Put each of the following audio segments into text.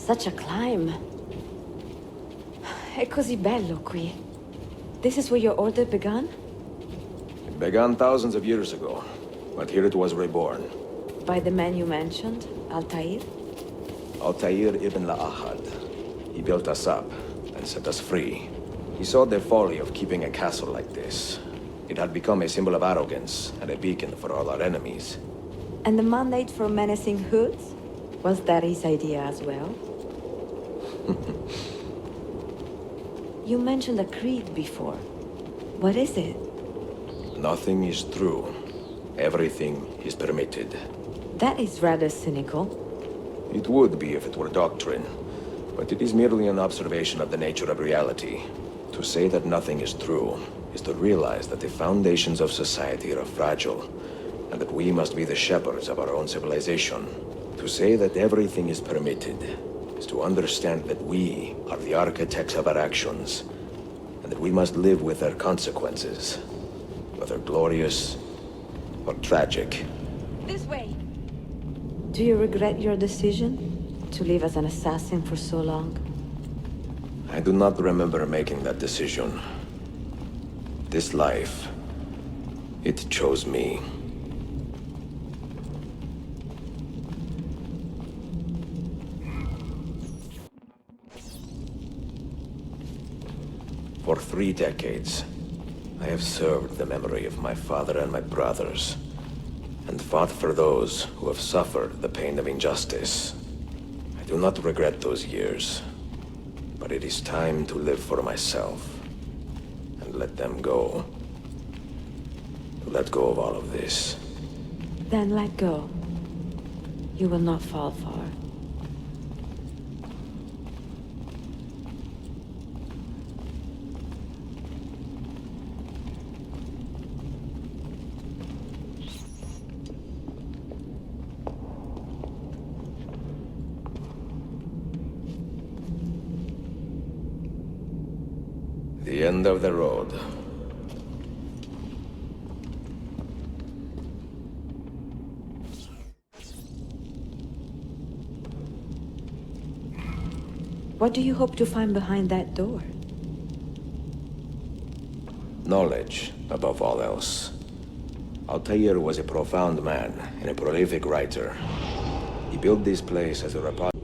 Such a climb. È così bello qui. This is where your order began? It began thousands of years ago, but here it was reborn. By the man you mentioned, Altair? Altair ibn La'ahad. He built us up and set us free. He saw the folly of keeping a castle like this. It had become a symbol of arrogance and a beacon for all our enemies. And the mandate for menacing hoods? Was that his idea as well? You mentioned a creed before. What is it? Nothing is true. Everything is permitted. That is rather cynical. It would be if it were doctrine, but it is merely an observation of the nature of reality. To say that nothing is true is to realize that the foundations of society are fragile, and that we must be the shepherds of our own civilization. To say that everything is permitted is to understand that we are the architects of our actions, and that we must live with their consequences, whether glorious or tragic. This way! Do you regret your decision to live as an assassin for so long? I do not remember making that decision. This life, it chose me. For 3 decades, I have served the memory of my father and my brothers, and fought for those who have suffered the pain of injustice. I do not regret those years, but it is time to live for myself, and let them go. To let go of all of this. Then let go. You will not fall far. The end of the road. What do you hope to find behind that door? Knowledge, above all else. Altair was a profound man and a prolific writer. He built this place as a repository.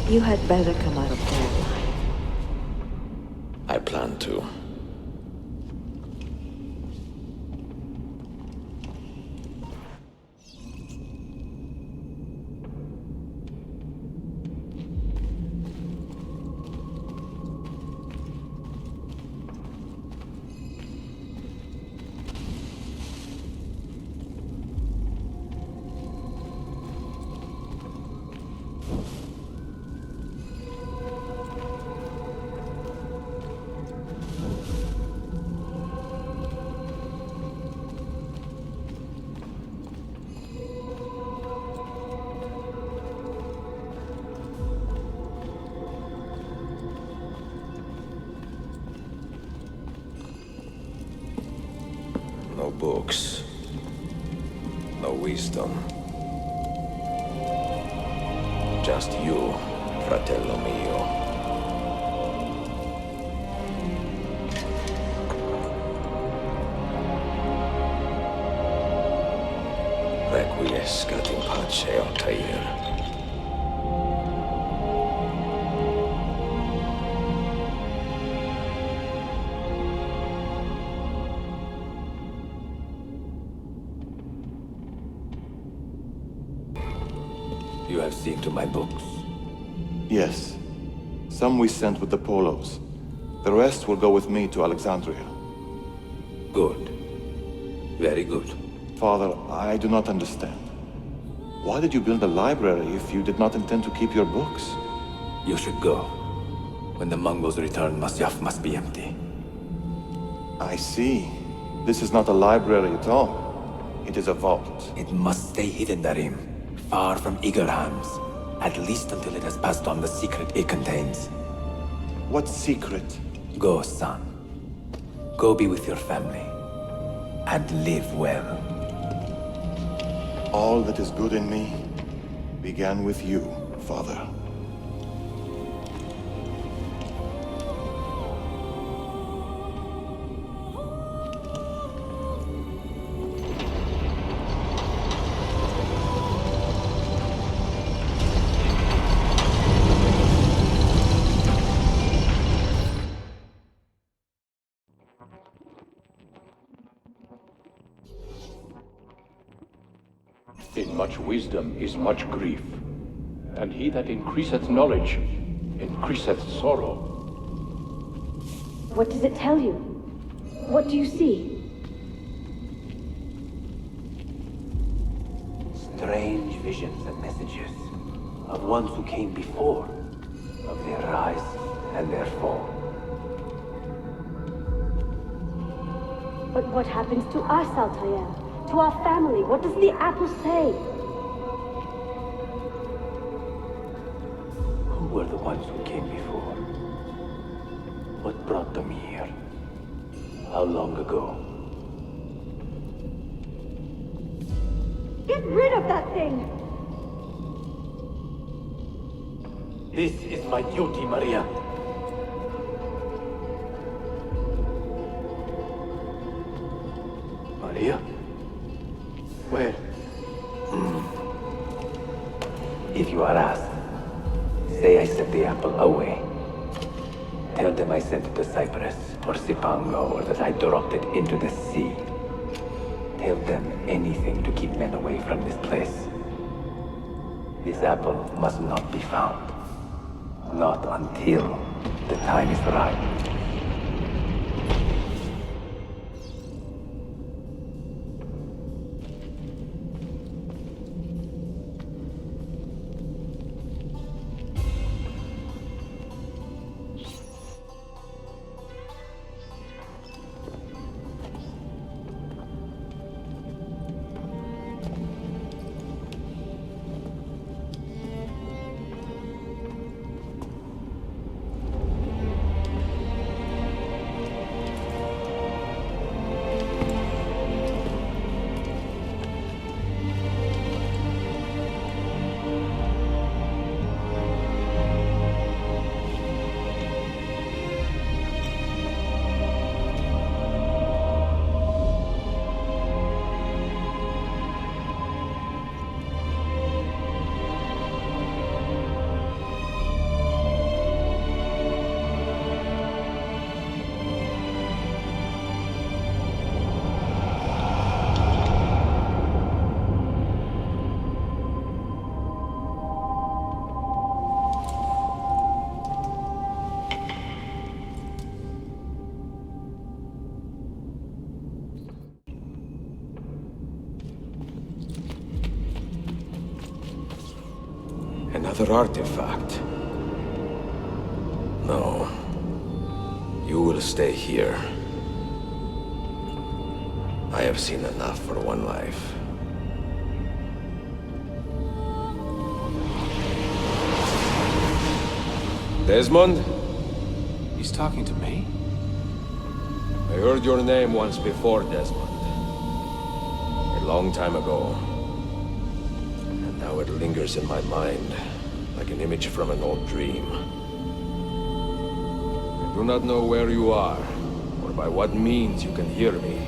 You had better come out of there alive. I plan to. No books. No wisdom. Just you, fratello mio. Requiescat in pace, Altair. You have seen to my books. Yes. Some we sent with the Polos. The rest will go with me to Alexandria. Good. Very good. Father, I do not understand. Why did you build a library if you did not intend to keep your books? You should go. When the Mongols return, Masyaf must be empty. I see. This is not a library at all. It is a vault. It must stay hidden, Darim. Far from eager hands. At least until it has passed on the secret it contains. What secret? Go, son. Go be with your family. And live well. All that is good in me began with you, Father. In much wisdom is much grief, and he that increaseth knowledge increaseth sorrow. What does it tell you? What do you see? Strange visions and messages of ones who came before, of their rise and their fall. But what happens to us, Altair? To our family? What does the apple say? Who were the ones who came before? What brought them here? How long ago? Get rid of that thing! This is my duty, Maria. Maria? Where? If you are asked, say I sent the apple away. Tell them I sent it to Cyprus, or Cipango, or that I dropped it into the sea. Tell them anything to keep men away from this place. This apple must not be found. Not until the time is right. Another artifact. No. You will stay here. I have seen enough for one life. Desmond? He's talking to me? I heard your name once before, Desmond. A long time ago. And now it lingers in my mind. like an image from an old dream. I do not know where you are, or by what means you can hear me,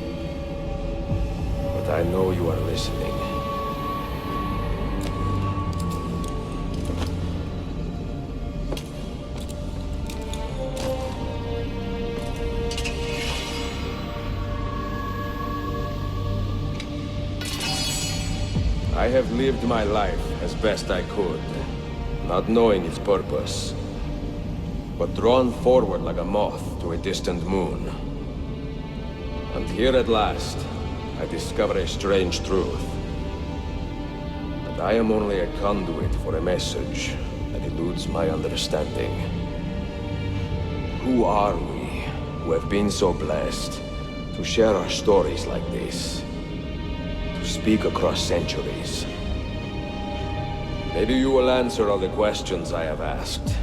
but I know you are listening. I have lived my life as best I could, not knowing its purpose, but drawn forward like a moth to a distant moon. And here at last, I discover a strange truth. That I am only a conduit for a message that eludes my understanding. Who are we, who have been so blessed to share our stories like this? Speak across centuries. Maybe you will answer all the questions I have asked.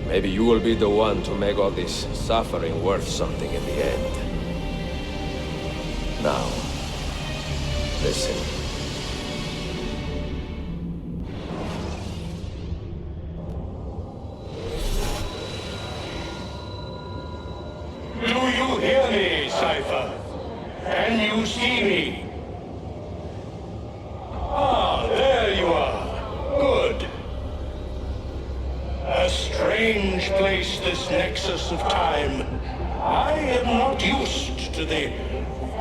Maybe you will be the one to make all this suffering worth something in the end. Now, listen. Do you hear me, Cypher? Can you see me? Ah, there you are. Good. A strange place, this nexus of time. I am not used to the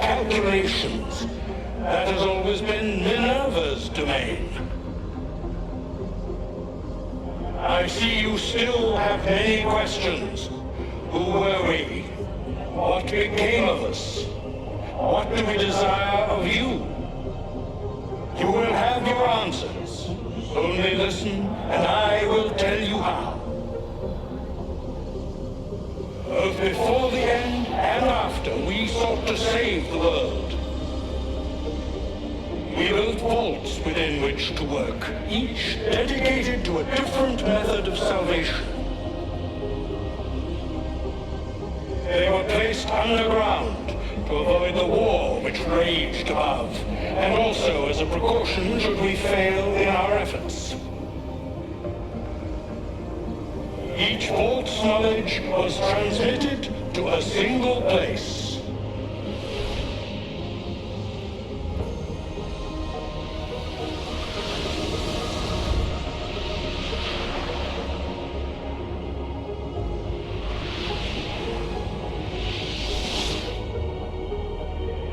calculations. That has always been Minerva's domain. I see you still have many questions. Who were we? What became of us? What do we desire of you? You will have your answers. Only listen, and I will tell you how. Both before the end and after, we sought to save the world. We built vaults within which to work, each dedicated to a different method of salvation. They were placed underground to avoid the war which raged above, and also as a precaution should we fail in our efforts. Each vault's knowledge was transmitted to a single place.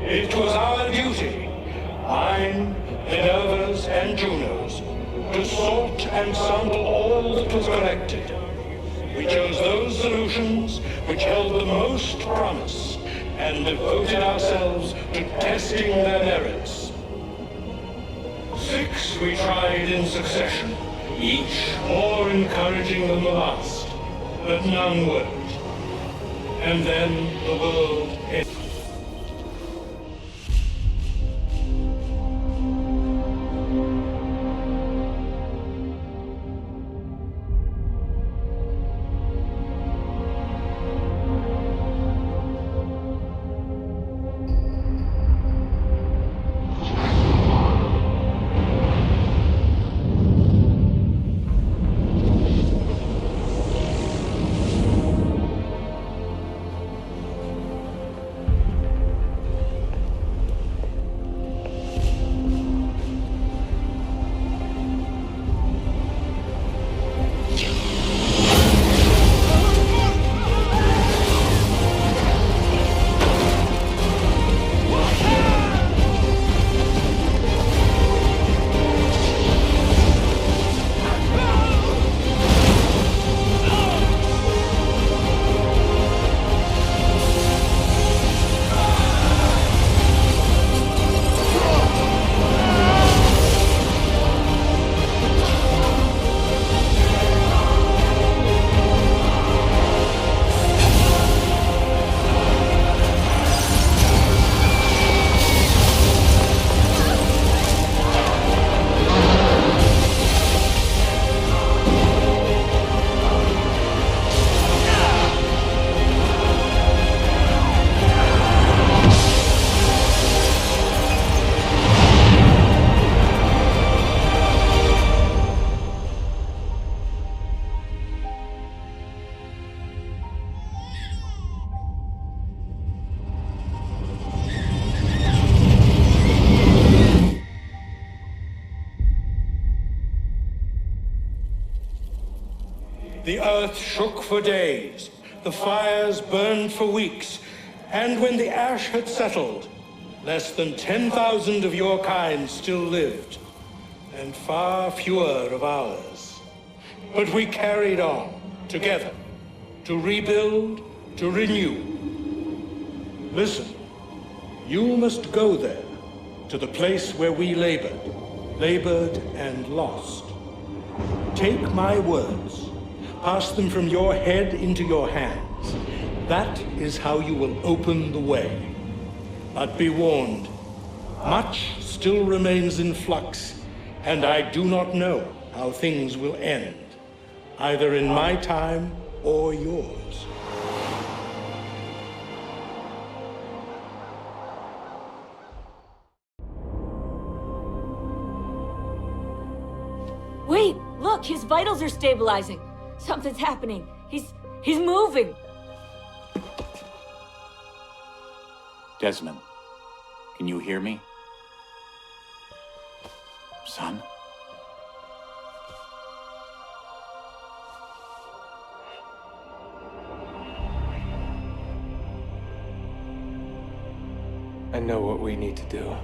It was our duty, mine, Minerva's, and Juno's, to sort and sample all that was collected. We chose those solutions which held the most promise, and devoted ourselves to testing their merits. 6 we tried in succession, each more encouraging than the last, but none worked. And then the world ended. earth shook for days, the fires burned for weeks, and when the ash had settled, less than 10,000 of your kind still lived, and far fewer of ours. But we carried on, together, to rebuild, to renew. Listen, you must go there, to the place where we labored and lost. Take my words, pass them from your head into your hands. That is how you will open the way. But be warned, much still remains in flux, and I do not know how things will end, either in my time or yours. Wait, look, his vitals are stabilizing. Something's happening. He's moving. Desmond, can you hear me? Son? I know what we need to do.